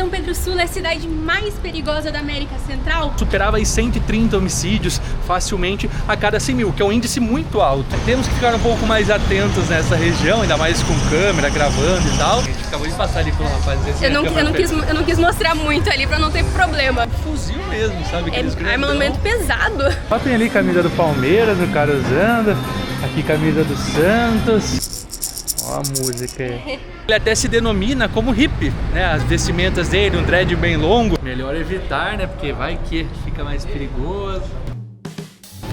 São Pedro Sula é a cidade mais perigosa da América Central. Superava aí 130 homicídios facilmente a cada 100 mil, que é um índice muito alto. Temos que ficar um pouco mais atentos nessa região, ainda mais com câmera, gravando e tal. A gente acabou de passar ali com o rapaz desse. Eu não quis mostrar muito ali pra não ter problema. Fuzil mesmo, sabe? É armamento pesado. Ó, tem ali camisa do Palmeiras, o cara usando. Aqui camisa do Santos. Ó a música aí. Ele até se denomina como hippie, né? As vestimentas dele, um dread bem longo. Melhor evitar, né? Porque vai que fica mais perigoso.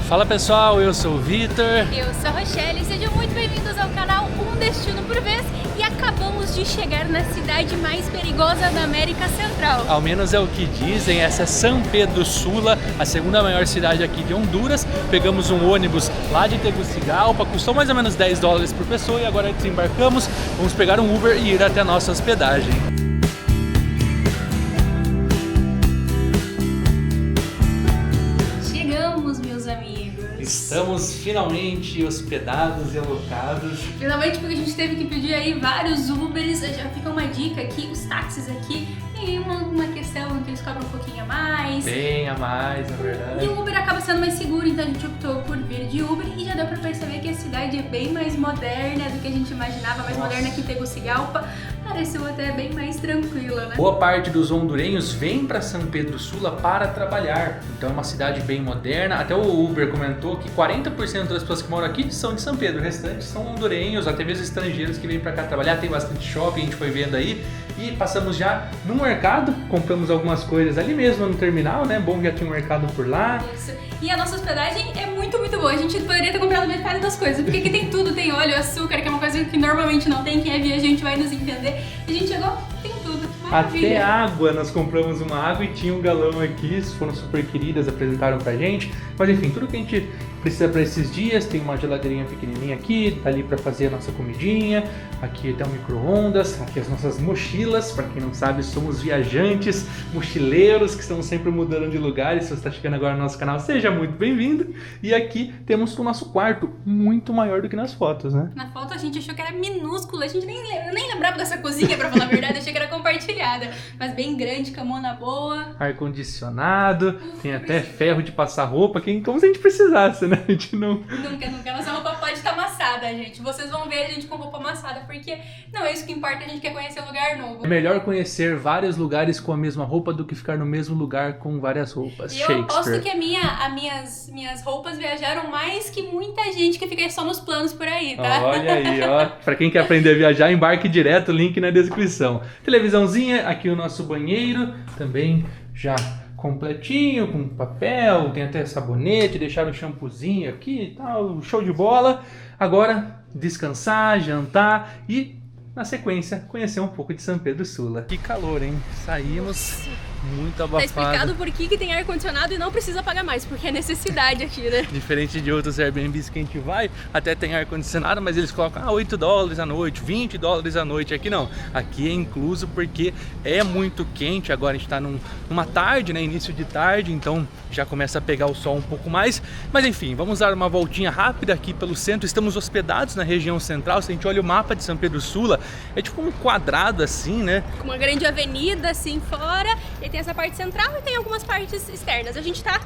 Fala pessoal, eu sou o Vitor. Eu sou a Rochelle, sejam muito bem-vindos ao canal Um Destino por Vez. E acabamos de chegar na cidade mais perigosa da América Central. Ao menos é o que dizem, essa é São Pedro Sula, a segunda maior cidade aqui de Honduras. Pegamos um ônibus lá de Tegucigalpa, custou mais ou menos 10 dólares por pessoa e agora desembarcamos. Vamos pegar um Uber e ir até a nossa hospedagem. Estamos finalmente hospedados e alocados. Finalmente, porque a gente teve que pedir aí vários Ubers. Já fica uma dica aqui, os táxis aqui tem uma questão que eles cobram um pouquinho a mais. Bem a mais, na verdade. E o Uber acaba sendo mais seguro, então a gente optou por vir de Uber e já deu pra perceber que a cidade é bem mais moderna do que a gente imaginava, mais moderna que Tegucigalpa. Pareceu até bem mais tranquila, né? Boa parte dos hondurenhos vem para São Pedro Sula para trabalhar, então é uma cidade bem moderna. Até o Uber comentou que 40% das pessoas que moram aqui são de São Pedro, o restante são hondurenhos, até mesmo estrangeiros que vêm para cá trabalhar. Tem bastante shopping, a gente foi vendo aí. E passamos já no mercado, compramos algumas coisas ali mesmo no terminal, né? Bom que já tinha um mercado por lá. Isso. E a nossa hospedagem é muito boa. A gente poderia ter comprado metade das coisas, porque aqui tem tudo, tem óleo, açúcar, que é uma coisa que normalmente não tem. Quem é viajante vai nos entender. E a gente chegou, tem tudo. Maravilha. Até água, nós compramos uma água e tinha um galão aqui, foram super queridas, apresentaram pra gente. Mas enfim, tudo que a gente precisa para esses dias, tem uma geladeirinha pequenininha aqui, tá ali para fazer a nossa comidinha, aqui tem um micro-ondas, aqui as nossas mochilas, para quem não sabe, somos viajantes, mochileiros que estão sempre mudando de lugar. E se você está chegando agora no nosso canal, seja muito bem-vindo. E aqui temos o nosso quarto, muito maior do que nas fotos, né? Na foto a gente achou que era minúscula, a gente nem lembrava dessa cozinha, pra falar a verdade, achei que era compartilhada, mas bem grande, camona boa. Ar-condicionado, tem até ferro de passar roupa, como se a gente precisasse, né? A gente não... Nunca, nossa roupa pode estar amassada, gente. Vocês vão ver a gente com roupa amassada, porque não é isso que importa, a gente quer conhecer um lugar novo. É melhor conhecer vários lugares com a mesma roupa do que ficar no mesmo lugar com várias roupas. E eu aposto que minhas roupas viajaram mais que muita gente que fica só nos planos por aí, tá? Olha aí, ó. Pra quem quer aprender a viajar, embarque direto, link na descrição. Televisãozinha, aqui o nosso banheiro, também já completinho, com papel, tem até sabonete, deixaram um shampoozinho aqui e tal, show de bola. Agora, descansar, jantar e, na sequência, conhecer um pouco de São Pedro Sula. Que calor, hein? Saímos muito abafado. Tá explicado por que tem ar-condicionado e não precisa pagar mais, porque é necessidade aqui, né? Diferente de outros Airbnbs que a gente vai, até tem ar-condicionado, mas eles colocam 8 dólares a noite, 20 dólares a noite. Aqui não, aqui é incluso porque é muito quente. Agora a gente tá numa tarde, né, início de tarde, então já começa a pegar o sol um pouco mais. Mas enfim, vamos dar uma voltinha rápida aqui pelo centro. Estamos hospedados na região central. Se a gente olha o mapa de São Pedro Sula, é tipo um quadrado assim, né? Com uma grande avenida assim fora, e tem essa parte central e tem algumas partes externas. A gente tá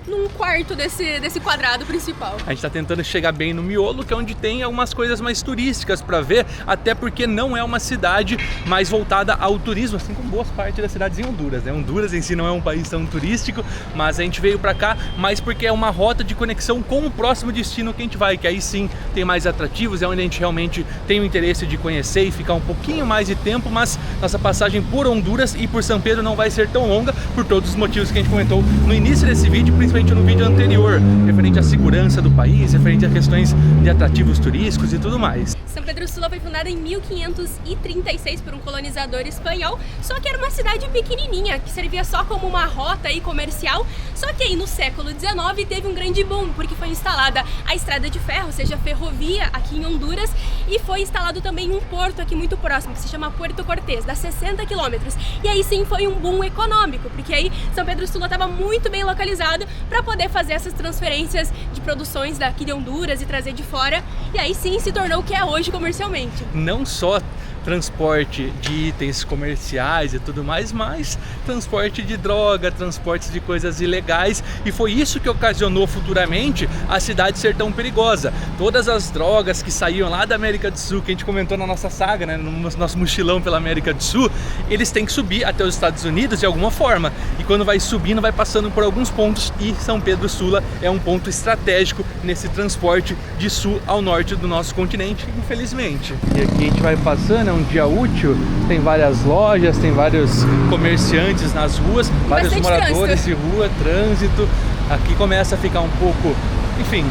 num quarto desse quadrado principal. A gente tá tentando chegar bem no miolo, que é onde tem algumas coisas mais turísticas para ver, até porque não é uma cidade mais voltada ao turismo, assim como boas partes das cidades em Honduras, né? Honduras em si não é um país tão turístico, mas a gente veio para cá mais porque é uma rota de conexão com o próximo destino que a gente vai, que aí sim tem mais atrativos, é onde a gente realmente tem o interesse de conhecer e ficar um pouquinho mais de tempo. Mas nossa passagem por Honduras e por São Pedro não vai ser tão longa, por todos os motivos que a gente comentou no início desse vídeo, principalmente no vídeo anterior, referente à segurança do país, referente a questões de atrativos turísticos e tudo mais. São Pedro Sula foi fundada em 1536 por um colonizador espanhol, só que era uma cidade pequenininha, que servia só como uma rota aí comercial. Só que aí no século XIX teve um grande boom, porque foi instalada a estrada de ferro, ou seja, a ferrovia aqui em Honduras, e foi instalado também um porto aqui muito próximo, que se chama Puerto Cortés, dá 60 quilômetros. E aí sim foi um boom econômico, porque aí São Pedro Sula estava muito bem localizado para poder fazer essas transferências de produções daqui de Honduras e trazer de fora, e aí sim se tornou o que é hoje comercialmente. Não só transporte de itens comerciais e tudo mais, mas transporte de droga, transporte de coisas ilegais, e foi isso que ocasionou futuramente a cidade ser tão perigosa. Todas as drogas que saíam lá da América do Sul, que a gente comentou na nossa saga, né, no nosso mochilão pela América do Sul, eles têm que subir até os Estados Unidos de alguma forma, e quando vai subindo vai passando por alguns pontos, e São Pedro Sula é um ponto estratégico nesse transporte de sul ao norte do nosso continente, infelizmente. E aqui a gente vai passando, é um dia útil, tem várias lojas, tem vários comerciantes nas ruas, vários moradores de rua, trânsito. Aqui começa a ficar um pouco, enfim,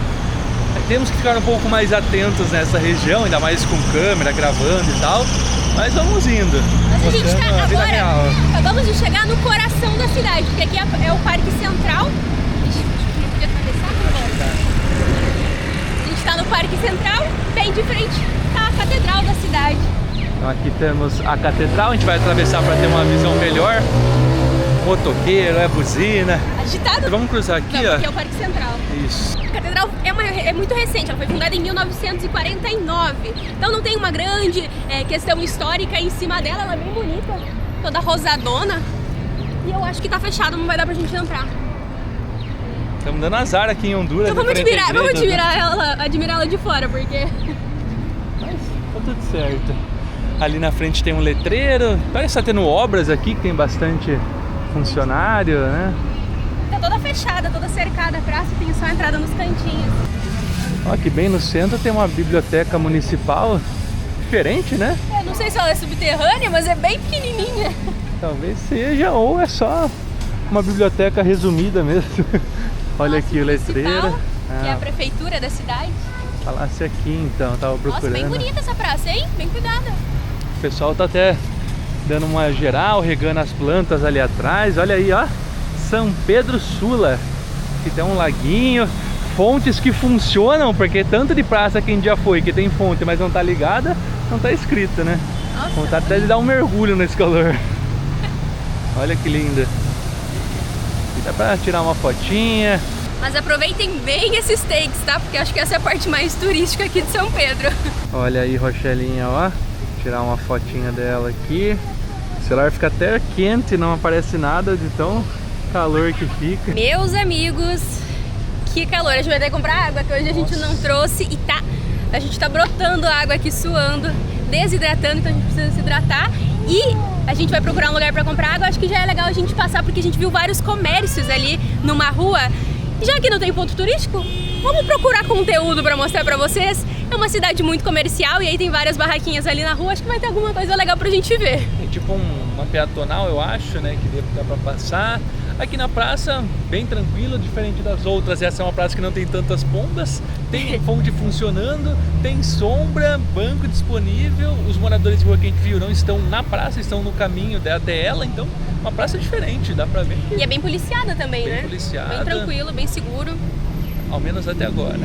temos que ficar um pouco mais atentos nessa região, ainda mais com câmera gravando e tal, mas vamos indo. Mas a gente tá agora, acabamos de chegar no coração da cidade, porque aqui é o Parque Central. A gente está no Parque Central, bem de frente tá a Catedral da cidade. Então aqui temos a Catedral, a gente vai atravessar para ter uma visão melhor. Motoqueiro, buzina. Agitado? Vamos cruzar aqui, não, ó. Aqui é o Parque Central. Isso. A Catedral é muito recente, ela foi fundada em 1949. Então não tem uma grande questão histórica em cima dela, ela é bem bonita, toda rosadona. E eu acho que tá fechado, não vai dar pra gente entrar. Estamos dando azar aqui em Honduras. Então vamos admirar ela de fora, porque... Mas tá tudo certo. Ali na frente tem um letreiro. Parece que tá tendo obras aqui, que tem bastante funcionário, né? Tá toda fechada, toda cercada a praça, tem só a entrada nos cantinhos. Ó, aqui bem no centro tem uma biblioteca municipal diferente, né? Eu não sei se ela é subterrânea, mas é bem pequenininha. Talvez seja, ou é só uma biblioteca resumida mesmo. Olha aqui o letreiro. Que é a prefeitura da cidade. Falasse aqui então, tava procurando. Nossa, bem bonita essa praça, hein? Bem cuidada. O pessoal tá até dando uma geral, regando as plantas ali atrás. Olha aí, ó, São Pedro Sula. Aqui tem um laguinho, fontes que funcionam, porque tanto de praça que a gente já foi, que tem fonte, mas não tá ligada, não tá escrito, né? Nossa, vontade até de dar um mergulho nesse calor. Olha que linda. Aqui dá pra tirar uma fotinha. Mas aproveitem bem esses takes, tá? Porque acho que essa é a parte mais turística aqui de São Pedro. Olha aí, Rochelinha, ó. Tirar uma fotinha dela aqui. O celular fica até quente, não aparece nada de tão calor que fica. Meus amigos, que calor. A gente vai ter que comprar água, que hoje a gente não trouxe. E a gente tá brotando água aqui, suando, desidratando, então a gente precisa se hidratar. E a gente vai procurar um lugar pra comprar água. Acho que já é legal a gente passar, porque a gente viu vários comércios ali numa rua. E já que não tem ponto turístico, vamos procurar conteúdo pra mostrar pra vocês. É uma cidade muito comercial e aí tem várias barraquinhas ali na rua. Acho que vai ter alguma coisa legal pra gente ver. É tipo uma peatonal, eu acho, né, que dá pra passar. Aqui na praça, bem tranquilo, diferente das outras. Essa é uma praça que não tem tantas pombas, tem fonte funcionando, tem sombra, banco disponível. Os moradores de rua que a gente viu não estão na praça, estão no caminho até ela, então uma praça diferente, dá pra ver. E é bem policiada também, bem né? Policiada. Bem tranquilo, bem seguro. Ao menos até agora.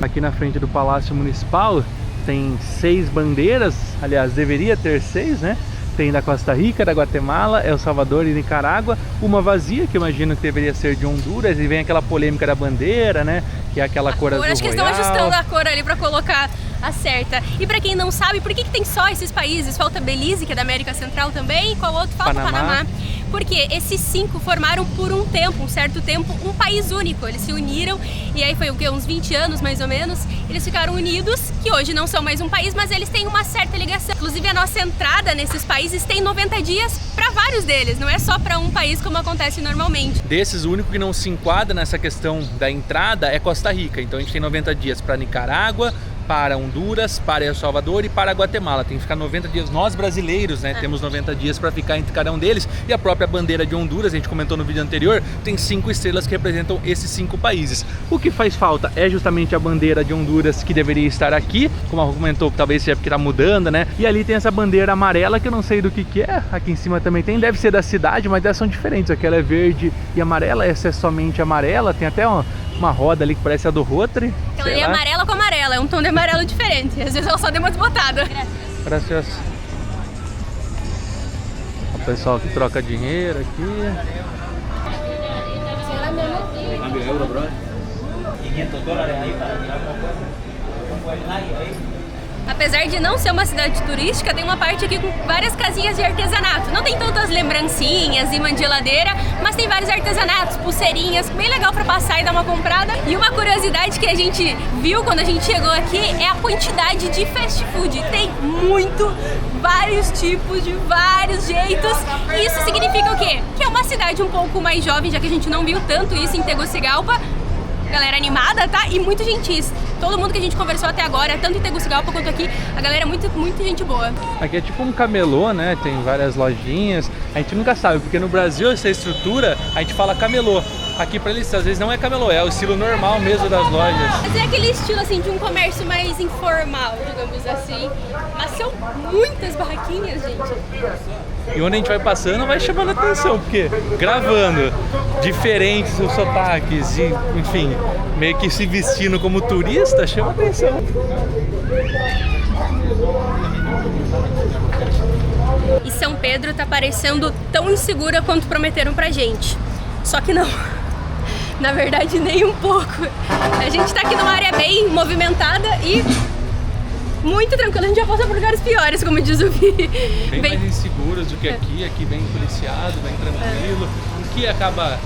Aqui na frente do Palácio Municipal tem 6 bandeiras, aliás, deveria ter 6, né? Tem da Costa Rica, da Guatemala, El Salvador e Nicarágua. Uma vazia, que eu imagino que deveria ser de Honduras. E vem aquela polêmica da bandeira, né? Que é aquela cor azul royal. Acho que estão ajustando a cor ali pra colocar a certa. E pra quem não sabe, por que tem só esses países? Falta Belize, que é da América Central também. E qual outro? Falta Panamá. Porque esses 5 formaram por um certo tempo, um país único. Eles se uniram e aí foi o quê? Uns 20 anos mais ou menos. Eles ficaram unidos, que hoje não são mais um país, mas eles têm uma certa ligação. Inclusive a nossa entrada nesses países tem 90 dias para vários deles, não é só para um país como acontece normalmente. Desses, o único que não se enquadra nessa questão da entrada é Costa Rica. Então a gente tem 90 dias para Nicarágua, para Honduras, para El Salvador e para Guatemala. Tem que ficar 90 dias, nós brasileiros, né, temos 90 dias para ficar entre cada um deles. E a própria bandeira de Honduras, a gente comentou no vídeo anterior, tem 5 estrelas que representam esses 5 países. O que faz falta é justamente a bandeira de Honduras, que deveria estar aqui, como a Rô comentou, que talvez seja porque tá mudando, né? E ali tem essa bandeira amarela, que eu não sei do que é. Aqui em cima também tem, deve ser da cidade, mas elas são diferentes. Aquela é verde e amarela, essa é somente amarela. Tem até uma roda ali que parece a do Rotary. Ela é amarela com amarela, é um tom de amarelo diferente. Às vezes ela só deu uma desbotada. Graças. O pessoal que troca dinheiro aqui. Cambio euro, bro. $500 ahí para mirar cómo fue. ¿Cómo fue el nadie ahí? Apesar de não ser uma cidade turística, tem uma parte aqui com várias casinhas de artesanato. Não tem tantas lembrancinhas, imã de geladeira, mas tem vários artesanatos, pulseirinhas, bem legal pra passar e dar uma comprada. E uma curiosidade que a gente viu quando a gente chegou aqui é a quantidade de fast food. Tem vários tipos, de vários jeitos. E isso significa o quê? Que é uma cidade um pouco mais jovem, já que a gente não viu tanto isso em Tegucigalpa. Galera animada, tá? E muito gentis. Todo mundo que a gente conversou até agora, tanto em Tegucigalpa quanto aqui, a galera é muito gente boa. Aqui é tipo um camelô, né? Tem várias lojinhas. A gente nunca sabe, porque no Brasil essa estrutura, a gente fala camelô. Aqui pra eles às vezes não é camelô, é o estilo normal mesmo das lojas. Mas é aquele estilo assim de um comércio mais informal, digamos assim. Mas são muitas barraquinhas, gente. E onde a gente vai passando vai chamando a atenção, porque gravando diferentes os sotaques e, enfim, meio que se vestindo como turista, chama atenção. E São Pedro tá parecendo tão insegura quanto prometeram pra gente. Só que não. Na verdade, nem um pouco. A gente tá aqui numa área bem movimentada e muito tranquilo. A gente já passa por lugares piores, como diz o Vi. Bem mais inseguros do que aqui bem policiado, bem tranquilo. O que acaba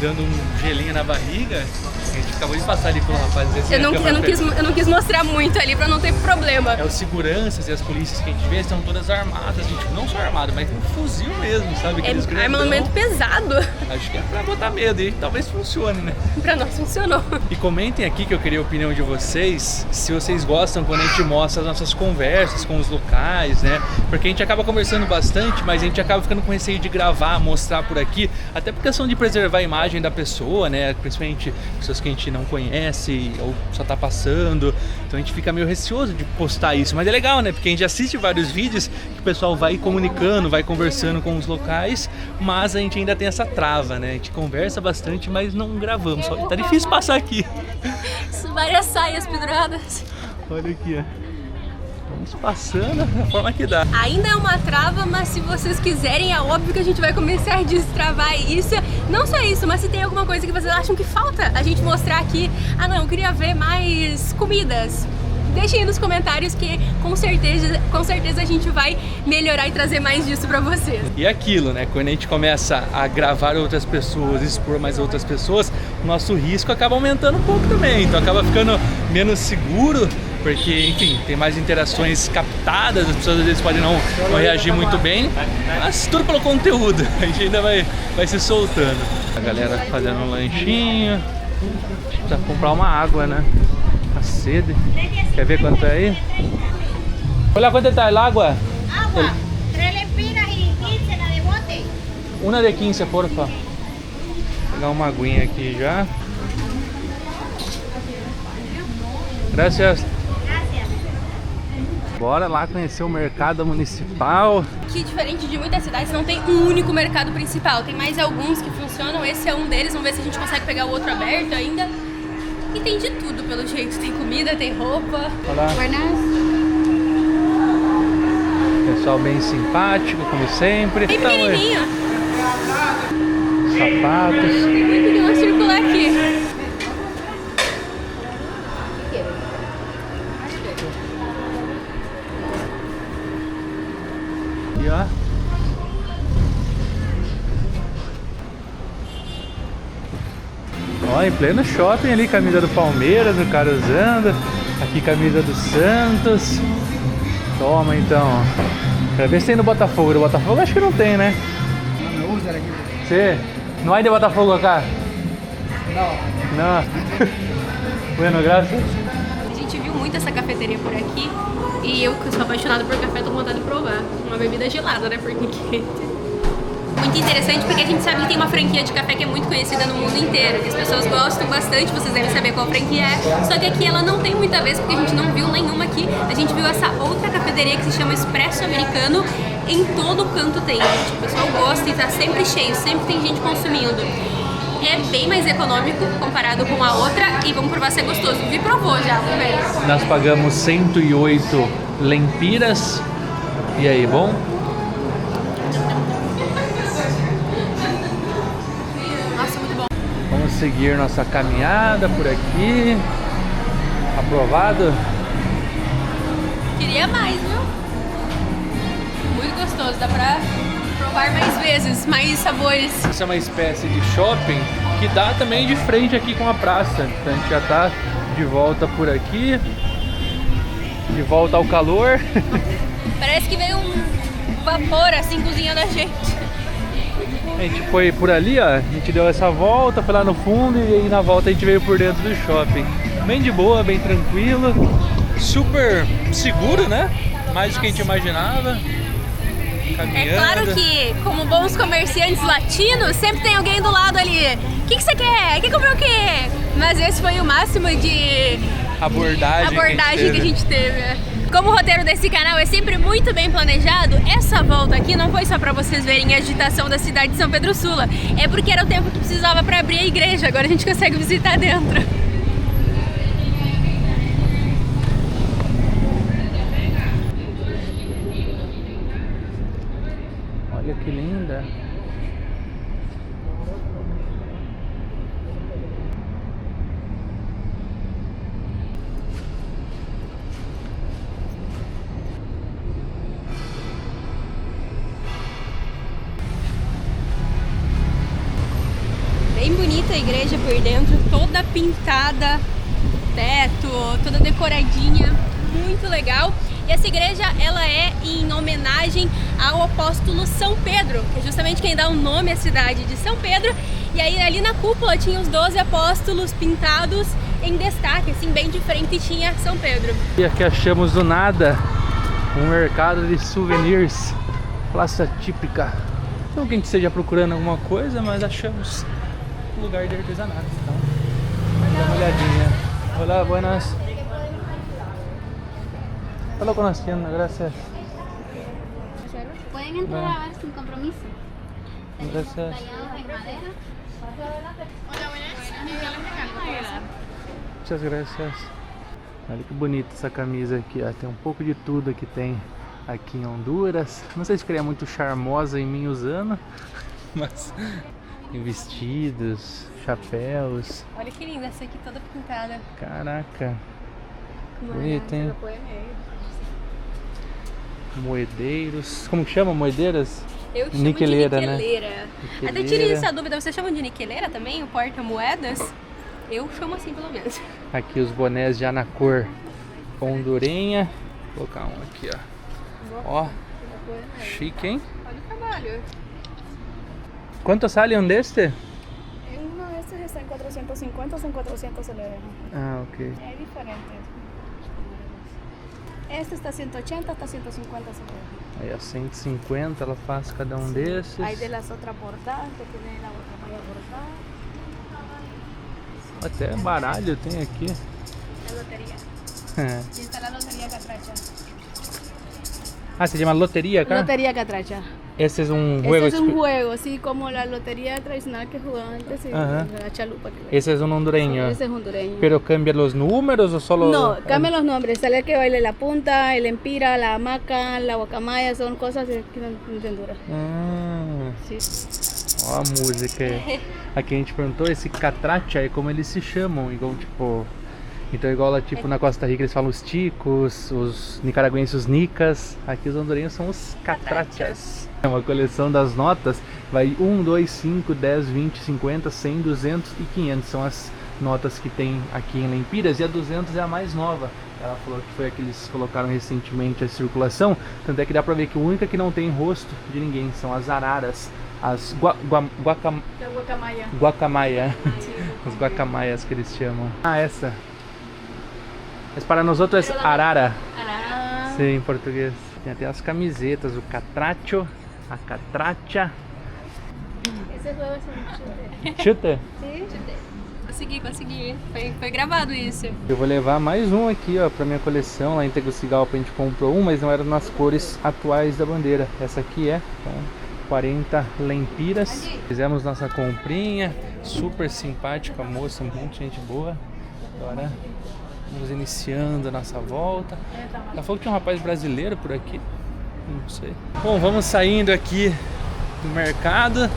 dando um gelinho na barriga. A gente acabou de passar ali com o rapaz. Eu não quis mostrar muito ali pra não ter problema. É os seguranças e as polícias que a gente vê estão todas armadas, gente, não só armadas, mas com fuzil mesmo, sabe? É armamento pesado. Acho que é pra botar medo e talvez funcione, né? Pra nós funcionou. E comentem aqui que eu queria a opinião de vocês, se vocês gostam quando a gente mostra as nossas conversas com os locais, né? Porque a gente acaba conversando bastante, mas a gente acaba ficando com receio de gravar, mostrar por aqui, até por questão de preservar a imagem da pessoa, né? Principalmente pessoas que a gente não conhece ou só tá passando, então a gente fica meio receoso de postar isso, mas é legal, né? Porque a gente assiste vários vídeos que o pessoal vai comunicando, vai conversando com os locais, mas a gente ainda tem essa trava, né? A gente conversa bastante, mas não gravamos, só tá difícil passar aqui. Várias saias penduradas. Olha aqui, ó. Vamos passando da forma que dá. Ainda é uma trava, mas se vocês quiserem, é óbvio que a gente vai começar a destravar isso. Não só isso, mas se tem alguma coisa que vocês acham que falta a gente mostrar aqui. Ah não, eu queria ver mais comidas. Deixem aí nos comentários que com certeza a gente vai melhorar e trazer mais disso pra vocês. E aquilo, né? Quando a gente começa a gravar outras pessoas, expor mais outras pessoas, o nosso risco acaba aumentando um pouco também. Então acaba ficando menos seguro, porque, enfim, tem mais interações captadas, as pessoas às vezes podem não reagir muito bem, mas tudo pelo conteúdo, a gente ainda vai se soltando. A galera fazendo um lanchinho, precisa comprar uma água, né? Tá sede. Quer ver quanto é aí? Olha quanto tá a água. Agua, 3 lempiras y 15 la de bote. Uma de 15, porfa. Vou pegar uma aguinha aqui já. Gracias. Bora lá conhecer o mercado municipal. Que diferente de muitas cidades, não tem um único mercado principal. Tem mais alguns que funcionam, esse é um deles. Vamos ver se a gente consegue pegar o outro aberto ainda. E tem de tudo, pelo jeito. Tem comida, tem roupa. Olá. Pessoal bem simpático, como sempre. Bem pequenininho. Sapatos. Vamos circular aqui. E ó. Ó, em pleno shopping ali, camisa do Palmeiras, o cara usando. Aqui camisa do Santos. Toma então. Quero ver se tem no Botafogo. Do Botafogo acho que não tem, né? Não me usa aqui. Você? Não é de Botafogo acá? Não. Não. Bueno, graças. A gente viu muito essa cafeteria por aqui. E eu, que sou apaixonada por café, tô com vontade de provar. Uma bebida gelada, né? Porque muito interessante, porque a gente sabe que tem uma franquia de café que é muito conhecida no mundo inteiro, que as pessoas gostam bastante, vocês devem saber qual franquia é, só que aqui ela não tem muita vez, porque a gente não viu nenhuma aqui. A gente viu essa outra cafeteria que se chama Expresso Americano, em todo canto tem, gente. O pessoal gosta e tá sempre cheio, sempre tem gente consumindo. É bem mais econômico comparado com a outra e vamos provar se é gostoso. Vi provou já, vamos ver. Nós pagamos 108 lempiras. E aí, bom? Nossa, muito bom. Vamos seguir nossa caminhada por aqui. Aprovado? Queria Queria mais, viu? Muito gostoso, dá pra provar mais vezes, mais sabores. Isso é uma espécie de shopping que dá também de frente aqui com a praça. Então a gente já tá de volta por aqui, de volta ao calor. Parece que veio um vapor assim cozinhando a gente. A gente foi por ali, ó, a gente deu essa volta, foi lá no fundo e aí na volta a gente veio por dentro do shopping. Bem de boa, bem tranquilo, super seguro, né? Mais do que a gente imaginava. É claro que, como bons comerciantes latinos, sempre tem alguém do lado ali. O que você quer? Quer comprar o quê? Mas esse foi o máximo de abordagem que a gente teve. Como o roteiro desse canal é sempre muito bem planejado, essa volta aqui não foi só pra vocês verem a agitação da cidade de São Pedro Sula. É porque era o tempo que precisava pra abrir a igreja, agora a gente consegue visitar dentro. Olha que linda. Bem bonita a igreja por dentro, toda pintada, teto, toda decoradinha, muito legal. E essa igreja, ela é em homenagem ao apóstolo São Pedro, que é justamente quem dá o nome à cidade de São Pedro. E aí ali na cúpula tinha os 12 apóstolos pintados em destaque, assim, bem de frente tinha São Pedro. E aqui achamos do nada um mercado de souvenirs, praça típica. Não que a gente esteja procurando alguma coisa, mas achamos um lugar de artesanato, então dá uma olhadinha. Olá, buenas. Solo conociendo, gracias. Pueden entrar a ver sin compromiso. Gracias. Tallados en madera. Muchas gracias. Olha que bonita essa camisa aqui, ó. Tem um pouco de tudo que tem aqui em Honduras. Não sei se ficaria muito charmosa em mim usando, mas tem vestidos, chapéus. Olha que linda essa aqui, toda pintada. Caraca, bonito, hein? Moedeiros, como que chama? Moedeiras? Eu chamo Niqueleira, de niqueleira. né? Até tirei essa dúvida, vocês chamam de niqueleira também? O porta-moedas? Eu chamo assim pelo menos. Aqui os bonés já na cor hondurenha. Vou colocar um aqui, ó. Ó, chique, hein? Olha o trabalho. Quanto sale um deste? Uno de estos está en 450, en 400 se le deja. Ah, ok. Es diferente. Este está 180, hasta 150 se le deja. Aí a 150 ela faz cada um desses. Hay de las otras bordadas, que tiene la otra malla bordada. Até baralho tem aqui. La lotería. Y está la lotería catracha. Ah, se chama loteria, cara? Lotería catracha. Esse é um juego. Este es un juego, así como la lotería tradicional que jugaban antes, y Ajá. la chalupa. Esse é um hondureño. Ese es hondureño. Pero cambia los números o solo? No, cambian los nombres. Sale el que baile la punta, el empira, la hamaca, la guacamaya, son cosas de Honduras. Ah, Sí. ó a música. Aqui a gente perguntou, esse catracha é como eles se chamam, igual tipo... Então igual lá tipo na Costa Rica eles falam os ticos, os nicaragüenses os nicas, aqui os hondurenhos são os catrachas. É uma coleção das notas, vai 1, 2, 5, 10, 20, 50, 100, 200 e 500, são as notas que tem aqui em Lempiras, e a 200 é a mais nova. Ela falou que foi a que eles colocaram recentemente a circulação, tanto é que dá pra ver que a única que não tem rosto de ninguém são as araras, as La guacamaya. guacamaya, os guacamayas que eles chamam. Ah, essa. Mas para nós outros é arara. Ah. Sim, em português. Tem até as camisetas, o catracho, a catracha. Ese juego es un chute. Chuta. Sí. Consegui. Foi gravado isso. Eu vou levar mais um aqui, ó, pra minha coleção. Lá em Tegucigalpa a gente comprou um, mas não era nas cores atuais da bandeira. Essa aqui é, então, 40 lempiras. Fizemos nossa comprinha, super simpática, moça, muita gente boa. Agora vamos iniciando a nossa volta. Ela falou que tinha um rapaz brasileiro por aqui, não sei. Bom, vamos saindo aqui do mercado.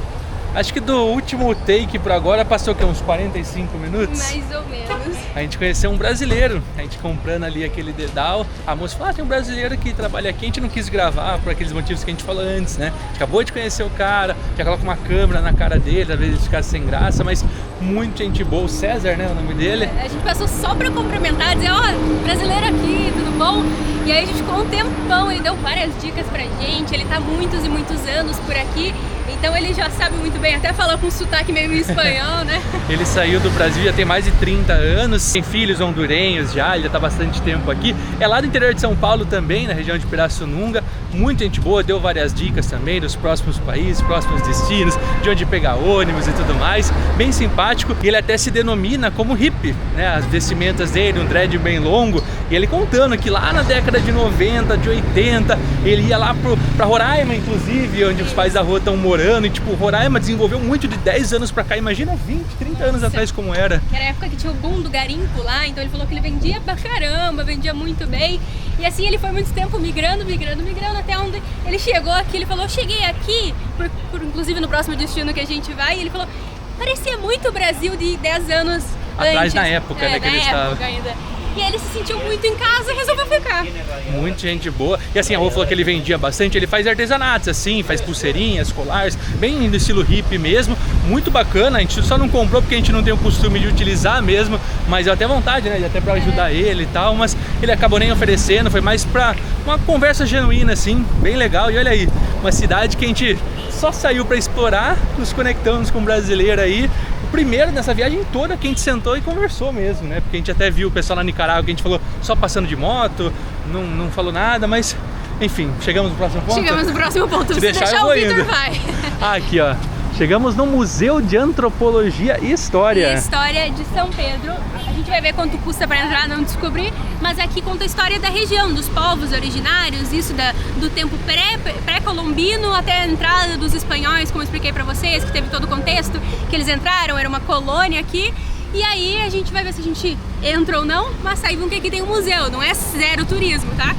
Acho que do último take por agora passou que uns 45 minutos. Mais ou menos. A gente conheceu um brasileiro, a gente comprando ali aquele dedal. A moça falou, tem um brasileiro que trabalha aqui, a gente não quis gravar por aqueles motivos que a gente falou antes, né? A gente acabou de conhecer o cara, já coloca uma câmera na cara dele, às vezes ele fica sem graça, mas muito gente boa. O César, né, o nome dele. A gente passou só pra cumprimentar, dizer, brasileiro aqui, tudo bom? E aí a gente ficou um tempão, ele deu várias dicas pra gente, ele tá muitos e muitos anos por aqui, então ele já sabe muito bem, até falou com um sotaque meio espanhol, né? Ele saiu do Brasil já tem mais de 30 anos, tem filhos hondurenhos já, ele já tá bastante tempo aqui. É lá do interior de São Paulo também, na região de Pirassununga. Muita gente boa, deu várias dicas também dos próximos países, próximos destinos, de onde pegar ônibus e tudo mais. Bem simpático, e ele até se denomina como hippie, né? As vestimentas dele, um dread bem longo, e ele contando que lá na década de 90, de 80, ele ia lá pra Roraima, inclusive, onde os pais da rua estão morando, e tipo, Roraima desenvolveu muito de 10 anos pra cá, imagina 20, 30 anos atrás como era. Que era a época que tinha o boom do garimpo lá, então ele falou que ele vendia pra caramba, vendia muito bem, e assim ele foi muito tempo migrando, até onde ele chegou aqui, ele falou, cheguei aqui, inclusive no próximo destino que a gente vai, e ele falou, parecia muito o Brasil de 10 anos atrás, antes. na época, né, que ele estava. E aí ele se sentiu muito em casa e resolveu ficar. Muita gente boa. E assim, a Rô falou que ele vendia bastante, ele faz artesanatos assim, faz pulseirinhas, colares, bem no estilo hippie mesmo, muito bacana. A gente só não comprou porque a gente não tem o costume de utilizar mesmo, mas eu até vontade, né, até pra ajudar ele e tal, mas ele acabou nem oferecendo, foi mais pra uma conversa genuína assim, bem legal. E olha aí, uma cidade que a gente só saiu pra explorar, nos conectamos com um brasileiro aí. Primeiro nessa viagem toda que a gente sentou e conversou mesmo, né? Porque a gente até viu o pessoal na Nicarágua que a gente falou só passando de moto, não falou nada, mas enfim, chegamos no próximo ponto? Chegamos no próximo ponto, se deixar o Vitor vai. Aqui ó, chegamos no Museu de Antropologia e História. História de São Pedro. A gente vai ver quanto custa para entrar, não descobrir, mas aqui conta a história da região, dos povos originários, isso do tempo pré-colombino até a entrada dos espanhóis, como eu expliquei para vocês, que teve todo o contexto que eles entraram, era uma colônia aqui. E aí a gente vai ver se a gente entra ou não, mas saibam que aqui tem um museu, não é zero turismo, tá?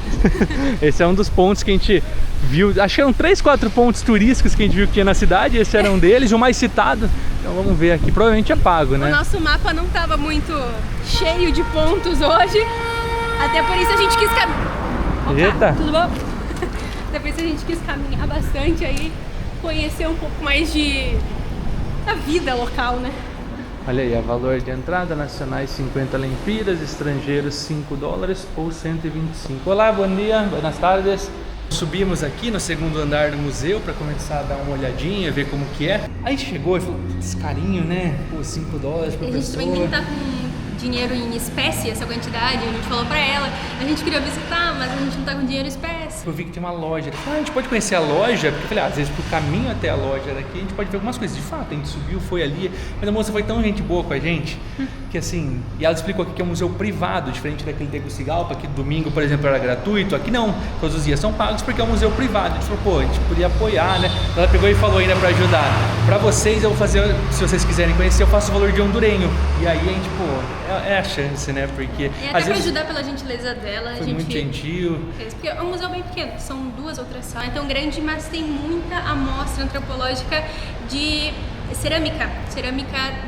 Esse é um dos pontos que a gente viu, acho que eram 3, 4 pontos turísticos que a gente viu que tinha na cidade, esse era um deles, o mais citado. Então vamos ver aqui, provavelmente é pago, né? O nosso mapa não estava muito cheio de pontos hoje, até por isso a gente quis caminhar. Eita! Tudo bom? Até por isso a gente quis caminhar bastante aí, conhecer um pouco mais da vida local, né? Olha aí, o valor de entrada, nacionais 50 lempiras, estrangeiros 5 dólares ou 125. Olá, bom dia, boas tardes. Subimos aqui no segundo andar do museu para começar a dar uma olhadinha, ver como que é. Aí chegou e falou, putz, carinho, né? Pô, 5 dólares por pessoa. A gente também nem tá com dinheiro em espécie, essa quantidade, a gente falou pra ela, a gente queria visitar, mas a gente não tá com dinheiro em espécie. Eu vi que tem uma loja, a gente pode conhecer a loja, porque eu falei, às vezes pro caminho até a loja daqui, a gente pode ver algumas coisas, de fato, a gente subiu, foi ali, mas a moça foi tão gente boa com a gente, que assim, e ela explicou aqui que é um museu privado, diferente daquele Tegucigalpa, que domingo, por exemplo, era gratuito, aqui não, todos os dias são pagos porque é um museu privado. A gente falou, pô, a gente podia apoiar, né? Ela pegou e falou ainda pra ajudar, pra vocês eu vou fazer, se vocês quiserem conhecer, eu faço o valor de hondurenho, e aí a gente, pô, é a chance, né? Porque e até pra ajudar pela gentileza dela, a gente muito gentil. Porque é um museu bem pequeno, são 2 ou 3 salas, então grande, mas tem muita amostra antropológica de cerâmica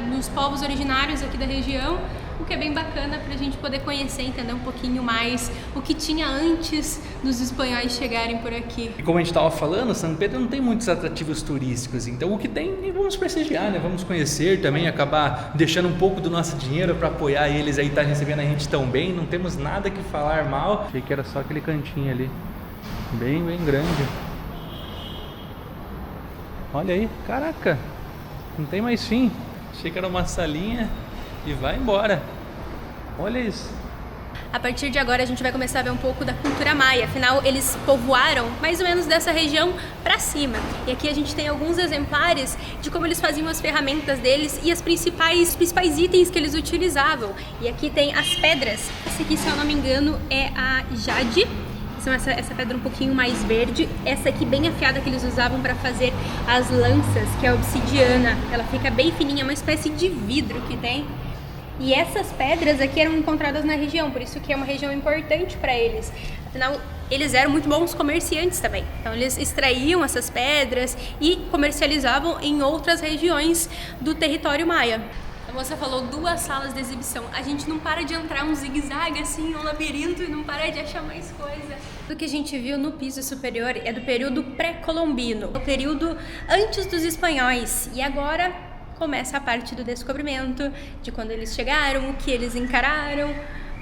nos povos originários aqui da região, o que é bem bacana pra gente poder conhecer, entender um pouquinho mais o que tinha antes dos espanhóis chegarem por aqui. E como a gente estava falando, São Pedro não tem muitos atrativos turísticos, então o que tem, vamos prestigiar, né? Vamos conhecer também, acabar deixando um pouco do nosso dinheiro para apoiar eles aí, tá recebendo a gente tão bem, não temos nada que falar mal. Achei que era só aquele cantinho ali, bem grande. Olha aí, caraca, não tem mais fim. Achei que era uma salinha e vai embora. Olha isso. A partir de agora a gente vai começar a ver um pouco da cultura maia, afinal eles povoaram mais ou menos dessa região para cima. E aqui a gente tem alguns exemplares de como eles faziam as ferramentas deles e os principais itens que eles utilizavam. E aqui tem as pedras. Essa aqui, se eu não me engano, é a jade. São essa pedra um pouquinho mais verde. Essa aqui bem afiada que eles usavam para fazer as lanças, que é a obsidiana. Ela fica bem fininha, uma espécie de vidro que tem. E essas pedras aqui eram encontradas na região, por isso que é uma região importante para eles. Afinal, eles eram muito bons comerciantes também. Então eles extraíam essas pedras e comercializavam em outras regiões do território maia. A moça falou 2 salas de exibição. A gente não para de entrar um zigue-zague assim, um labirinto, e não para de achar mais coisa. O que a gente viu no piso superior é do período pré-colombino, o período antes dos espanhóis. E agora começa a parte do descobrimento, de quando eles chegaram, o que eles encararam.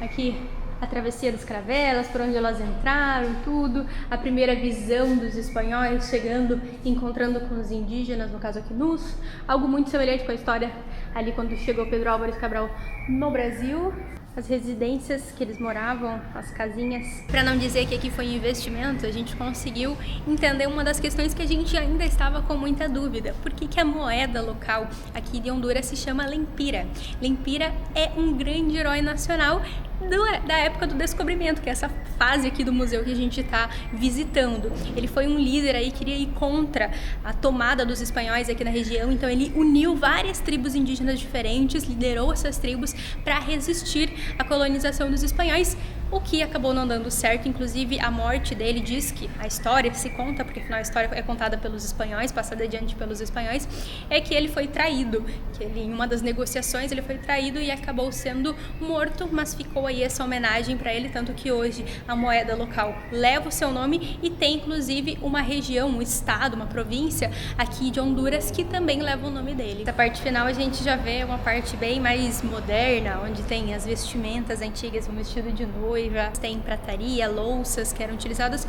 Aqui a travessia das caravelas, por onde elas entraram, tudo. A primeira visão dos espanhóis chegando, encontrando com os indígenas, no caso aqui nus. Algo muito semelhante com a história ali quando chegou Pedro Álvares Cabral no Brasil. As residências que eles moravam, as casinhas. Para não dizer que aqui foi investimento, a gente conseguiu entender uma das questões que a gente ainda estava com muita dúvida. Por que a moeda local aqui de Honduras se chama lempira? Lempira é um grande herói nacional da época do descobrimento, que é essa fase aqui do museu que a gente está visitando. Ele foi um líder aí, queria ir contra a tomada dos espanhóis aqui na região, então ele uniu várias tribos indígenas diferentes, liderou essas tribos para resistir à colonização dos espanhóis, o que acabou não dando certo. Inclusive a morte dele, diz que a história se conta, porque afinal a história é contada pelos espanhóis, passada adiante pelos espanhóis, é que ele foi traído, que ele, em uma das negociações ele foi traído e acabou sendo morto, mas ficou aí essa homenagem para ele, tanto que hoje a moeda local leva o seu nome e tem inclusive uma região, um estado, uma província aqui de Honduras que também leva o nome dele. Essa parte final a gente já vê uma parte bem mais moderna, onde tem as vestimentas antigas, um vestido de noiva, tem prataria, louças que eram utilizadas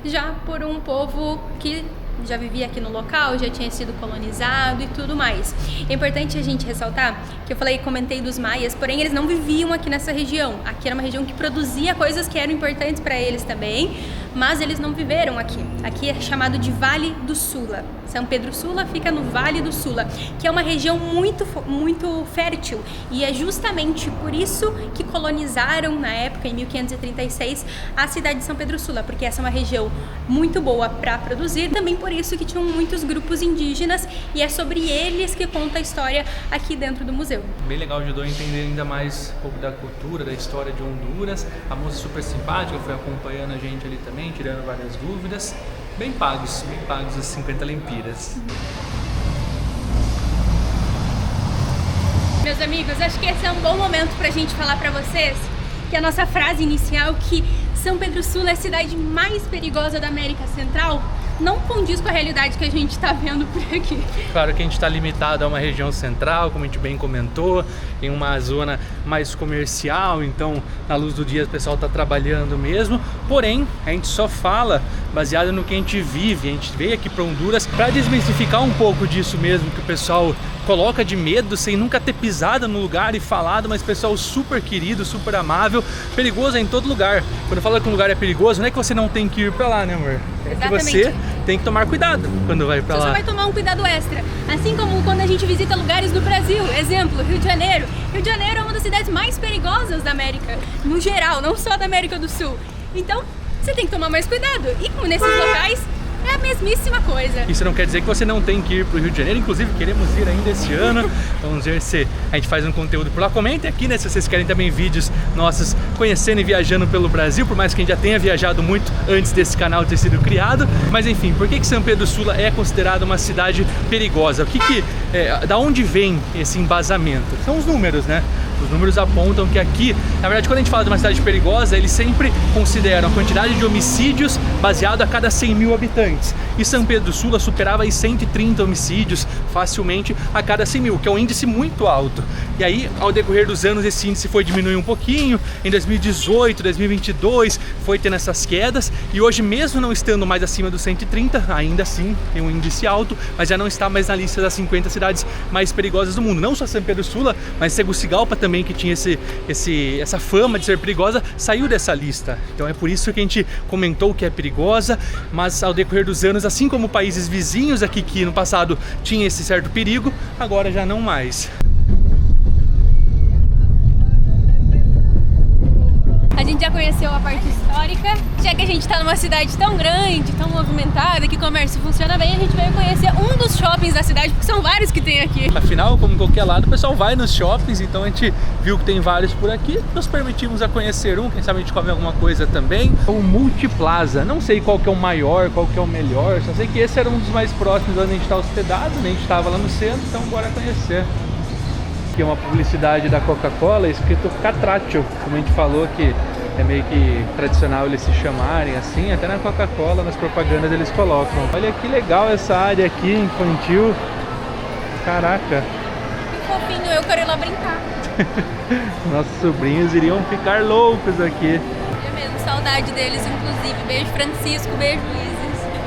já por um povo que já vivia aqui no local, já tinha sido colonizado e tudo mais. É importante a gente ressaltar que eu comentei dos maias, porém eles não viviam aqui nessa região. Aqui era uma região que produzia coisas que eram importantes para eles também, mas eles não viveram aqui. Aqui é chamado de Vale do Sula. São Pedro Sula fica no Vale do Sula, que é uma região muito fértil, e é justamente por isso que colonizaram na época, em 1536, a cidade de São Pedro Sula, porque essa é uma região muito boa para produzir, também por isso que tinham muitos grupos indígenas, e é sobre eles que conta a história aqui dentro do museu. Bem legal, ajudou a entender ainda mais um pouco da cultura, da história de Honduras. A moça super simpática, foi acompanhando a gente ali também, tirando várias dúvidas. Bem pagos os 50 lempiras. Meus amigos, acho que esse é um bom momento pra gente falar pra vocês que a nossa frase inicial, que São Pedro Sula é a cidade mais perigosa da América Central, não condiz com a realidade que a gente está vendo por aqui. Claro que a gente está limitado a uma região central, como a gente bem comentou, em uma zona mais comercial, então na luz do dia o pessoal está trabalhando mesmo, porém a gente só fala baseado no que a gente vive. A gente veio aqui para Honduras para desmistificar um pouco disso mesmo, que o pessoal coloca de medo sem nunca ter pisado no lugar e falado, mas pessoal super querido, super amável. Perigoso é em todo lugar. Quando fala que um lugar é perigoso, não é que você não tem que ir para lá, né, amor? É que você tem que tomar cuidado quando vai para lá. Você vai tomar um cuidado extra. Assim como quando a gente visita lugares do Brasil, exemplo, Rio de Janeiro. Rio de Janeiro é uma das cidades mais perigosas da América, no geral, não só da América do Sul. Então, você tem que tomar mais cuidado. E como nesses locais, é a mesmíssima coisa. Isso não quer dizer que você não tem que ir para o Rio de Janeiro. Inclusive queremos ir ainda esse ano. Vamos ver se a gente faz um conteúdo por lá. Comentem aqui, né, se vocês querem também vídeos nossos conhecendo e viajando pelo Brasil, por mais que a gente já tenha viajado muito antes desse canal ter sido criado. Mas enfim, por que São Pedro Sula é considerada uma cidade perigosa? Da onde vem esse embasamento? São os números, né? Os números apontam que aqui, na verdade, quando a gente fala de uma cidade perigosa, eles sempre consideram a quantidade de homicídios baseado a cada 100 mil habitantes. E São Pedro Sula superava aí 130 homicídios facilmente a cada 100 mil, que é um índice muito alto. E aí, ao decorrer dos anos, esse índice foi diminuindo um pouquinho. Em 2018, 2022, foi tendo essas quedas. E hoje, mesmo não estando mais acima dos 130, ainda assim tem um índice alto, mas já não está mais na lista das 50 cidades mais perigosas do mundo. Não só São Pedro Sula, mas Tegucigalpa também, que tinha essa fama de ser perigosa, saiu dessa lista. Então é por isso que a gente comentou que é perigosa, mas ao decorrer dos anos, assim como países vizinhos aqui que no passado tinha esse certo perigo, agora já não mais. A gente já conheceu a parte histórica, já que a gente tá numa cidade tão grande, tão movimentada, que o comércio funciona bem, a gente veio conhecer um dos shoppings da cidade, porque são vários que tem aqui. Afinal, como em qualquer lado, o pessoal vai nos shoppings, então a gente viu que tem vários por aqui, nos permitimos a conhecer um, quem sabe a gente come alguma coisa também. O Multiplaza, não sei qual que é o maior, qual que é o melhor, só sei que esse era um dos mais próximos onde a gente está hospedado, né? A gente estava lá no centro, então bora conhecer. Aqui é uma publicidade da Coca-Cola, escrito Catraccio, como a gente falou que é meio que tradicional eles se chamarem assim, até na Coca-Cola, nas propagandas eles colocam. Olha que legal essa área aqui, infantil. Caraca. Que fofinho, eu quero ir lá brincar. Nossos sobrinhos iriam ficar loucos aqui. É mesmo, saudade deles, inclusive. Beijo Francisco, beijo Isis.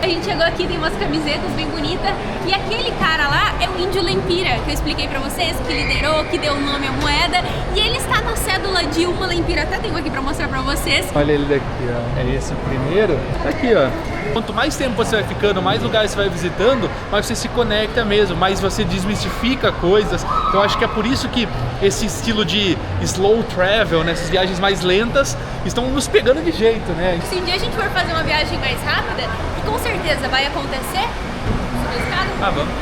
A gente chegou aqui, tem umas camisetas bem bonitas. E aquele cara lá é o Índio Lempira, que eu expliquei pra vocês, que liderou, que deu o nome à moeda. E ele está na cédula de uma lempira. Até tenho aqui pra mostrar pra vocês. Olha ele daqui, ó. É esse o primeiro? Tá aqui, ó. Quanto mais tempo você vai ficando, mais lugares você vai visitando, mais você se conecta mesmo, mais você desmistifica coisas. Então acho que é por isso que esse estilo de slow travel, né, essas viagens mais lentas, estão nos pegando de jeito, né? Se um dia a gente for fazer uma viagem mais rápida, que com certeza vai acontecer, subir a escada. Ah, vamos.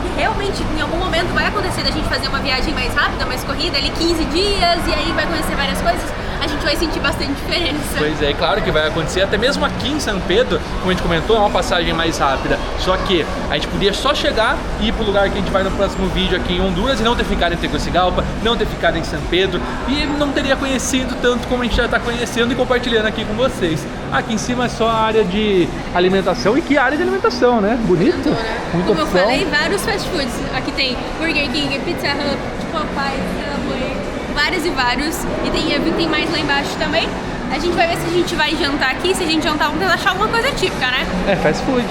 E realmente, em algum momento vai acontecer da gente fazer uma viagem mais rápida, mais corrida, ali 15 dias, e aí vai conhecer várias coisas. A gente vai sentir bastante diferença. Pois é, claro que vai acontecer, até mesmo aqui em São Pedro, como a gente comentou, é uma passagem mais rápida. Só que a gente podia só chegar e ir pro lugar que a gente vai no próximo vídeo aqui em Honduras e não ter ficado em Tegucigalpa, não ter ficado em São Pedro e não teria conhecido tanto como a gente já está conhecendo e compartilhando aqui com vocês. Aqui em cima é só a área de alimentação. E que área de alimentação, né? Bonito. Muita Como opção. eu falei, vários fast foods. Aqui tem Burger King, Pizza Hut, Popeyes, Subway, vários e vários. E tem mais lá embaixo também. A gente vai ver se a gente vai jantar aqui. Se a gente jantar, vamos tentar achar alguma coisa típica, né? É, fast food.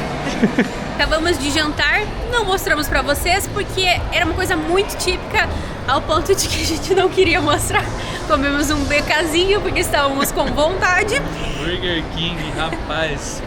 Acabamos de jantar, não mostramos pra vocês porque era uma coisa muito típica ao ponto de que a gente não queria mostrar. Comemos um BKzinho porque estávamos com vontade. Burger King, rapaz.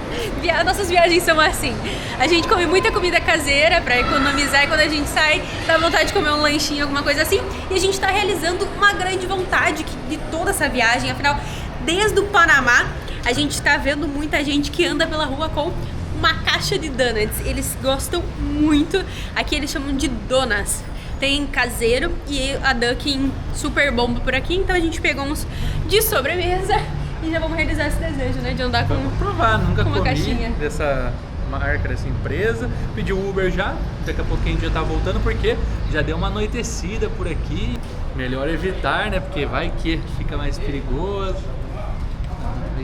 Nossas viagens são assim. A gente come muita comida caseira pra economizar e quando a gente sai, dá vontade de comer um lanchinho, alguma coisa assim. E a gente tá realizando uma grande vontade de toda essa viagem. Afinal, desde o Panamá, a gente tá vendo muita gente que anda pela rua com uma caixa de donuts. Eles gostam muito. Aqui eles chamam de donas. Tem caseiro e a Dunkin' super bomba por aqui. Então a gente pegou uns de sobremesa e já vamos realizar esse desejo, né? De andar com, Vamos provar, nunca com uma comi caixinha dessa marca, dessa empresa. Pedi o Uber já, daqui a pouquinho a gente já tá voltando porque já deu uma anoitecida por aqui. Melhor evitar, né? Porque vai que fica mais perigoso.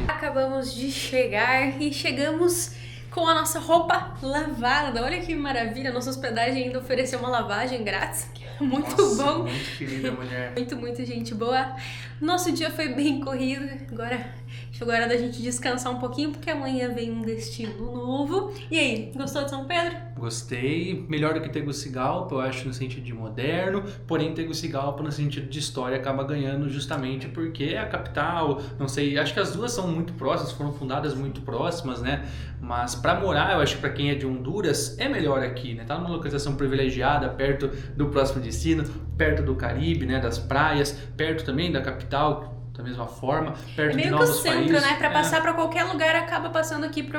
Acabamos de chegar e chegamos com a nossa roupa lavada. Olha que maravilha, nossa hospedagem ainda ofereceu uma lavagem grátis. Muito Nossa, bom. muito querida mulher. Muito gente boa. Nosso dia foi bem corrido. Agora chegou a hora da gente descansar um pouquinho, porque amanhã vem um destino novo. E aí, gostou de São Pedro? Gostei, melhor do que Tegucigalpa, eu acho, no sentido de moderno, porém Tegucigalpa no sentido de história acaba ganhando justamente porque é a capital, não sei, acho que as duas são muito próximas, foram fundadas muito próximas, né? Mas para morar, eu acho que para quem é de Honduras, é melhor aqui, né? Tá numa localização privilegiada, perto do próximo destino, perto do Caribe, né? Das praias, perto também da capital, da mesma forma, perto de meio que o novos centro, países. né? Pra passar pra qualquer lugar, acaba passando aqui por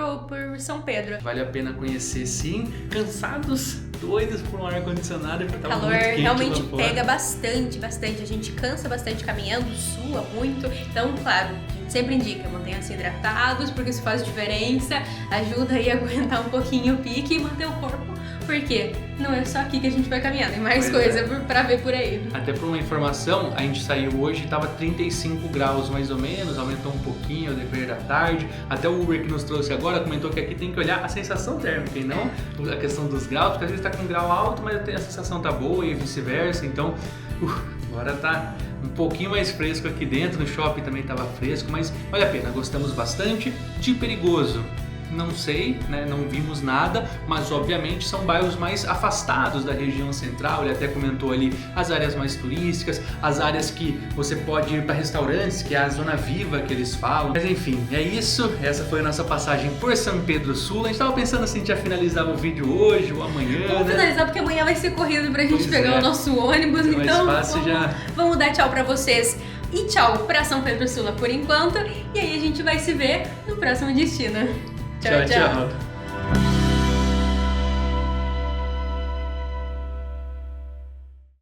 São Pedro. Vale a pena conhecer, sim. Cansados, doidos por um ar-condicionado, porque O tava calor muito quente realmente lá fora. pega bastante. A gente cansa bastante caminhando, sua muito. Então, claro, a gente sempre indica, mantenham-se hidratados, porque isso faz diferença. Ajuda aí a aguentar um pouquinho o pique e manter o corpo. Porque não é só aqui que a gente vai caminhar, tem mais Pois coisa pra ver por aí. Até por uma informação, a gente saiu hoje e tava 35 graus mais ou menos, aumentou um pouquinho ao decorrer da tarde. Até o Uber que nos trouxe agora comentou que aqui tem que olhar a sensação térmica e não a questão dos graus, porque às vezes tá com um grau alto, mas a sensação tá boa e vice-versa. Então, agora tá um pouquinho mais fresco aqui dentro, no shopping também tava fresco, mas vale a pena, gostamos bastante. De perigoso, não sei, né? Não vimos nada, mas obviamente são bairros mais afastados da região central. Ele até comentou ali as áreas mais turísticas, as áreas que você pode ir para restaurantes, que é a zona viva que eles falam. Mas enfim, é isso. Essa foi a nossa passagem por São Pedro Sul. A gente tava pensando assim, já finalizava o vídeo hoje ou amanhã, Vamos né? finalizar porque amanhã vai ser corrido pra gente Pois pegar é. o nosso ônibus, É mais então fácil já. vamos dar tchau pra vocês. E tchau pra São Pedro Sula por enquanto. E aí a gente vai se ver no próximo destino. Tchau, tchau.